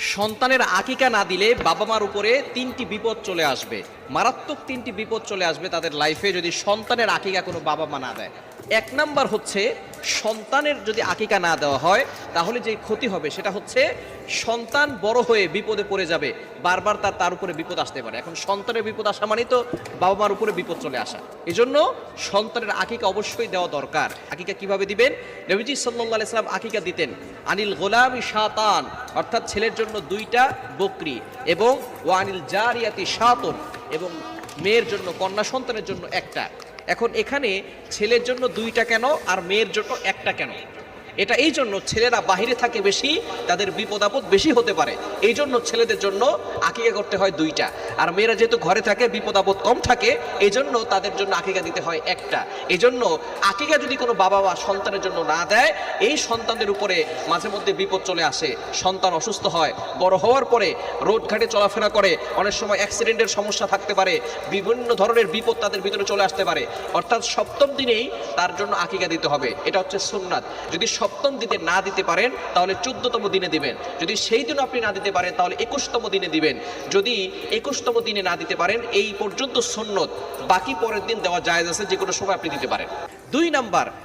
সন্তানের আকিকা না দিলে বাবা মার উপরে তিনটি বিপদ চলে আসবে, মারাত্মক তিনটি বিপদ চলে আসবে তাদের লাইফে যদি সন্তানের আকিকা কোনো বাবা মা না দেয়। এক নাম্বার হচ্ছে, সন্তানের যদি আকিকা না দেওয়া হয় তাহলে যে ক্ষতি হবে সেটা হচ্ছে সন্তান বড় হয়ে বিপদে পড়ে যাবে, বারবার তার উপরে বিপদ আসতে পারে। এখন সন্তানের বিপদ আসা মানে তো বাবা মার উপরে বিপদ চলে আসা। এজন্য সন্তানের আকিকা অবশ্যই দেওয়া দরকার। আকিকা কিভাবে দিবেন? নবীজি সাল্লাল্লাহু আলাইহি সাল্লাম আকিকা দিতেন আনিল গোলামি শাতান, অর্থাৎ ছেলের জন্য 2টা বকরি, এবং ওয়ানিল জারিয়াতি শাতুন, এবং মেয়ের জন্য, কন্যা সন্তানের জন্য 1টা। এখন এখানে ছেলের জন্য 2টা কেন আর মেয়ের জন্য 1টা কেন? এটা এই জন্য, ছেলেরা বাহিরে থাকে বেশি, তাদের বিপদ আপদ বেশি হতে পারে, এই জন্য ছেলেদের জন্য আকিকা করতে হয় 2টা। আর মেয়েরা যেহেতু ঘরে থাকে, বিপদ আপদ কম থাকে, এই জন্য তাদের জন্য আকিকা দিতে হয় 1টা। এই জন্য আকিকা যদি কোনো বাবা বা সন্তানের জন্য না দেয়, এই সন্তানদের উপরে মাঝে মধ্যে বিপদ চলে আসে, সন্তান অসুস্থ হয়, বড় হওয়ার পরে রোড ঘাটে চলাফেরা করে, অনেক সময় অ্যাক্সিডেন্টের সমস্যা থাকতে পারে, বিভিন্ন ধরনের বিপদ তাদের ভিতরে চলে আসতে পারে। অর্থাৎ 7ম দিনেই তার জন্য আকিকা দিতে হবে, এটা হচ্ছে সুন্নাত। যদি 7ম দিনে না দিতে পারেন তাহলে 14তম দিনে দিবেন, যদি সেই দিনও আপনি না দিতে পারেন তাহলে 21তম দিনে দিবেন। যদি 21তম দিনে না দিতে পারেন, এই পর্যন্ত সুন্নত, বাকি পরের দিন দেওয়া জায়েজ আছে, যে কোনো সময় আপনি দিতে পারেন। 2 নাম্বার,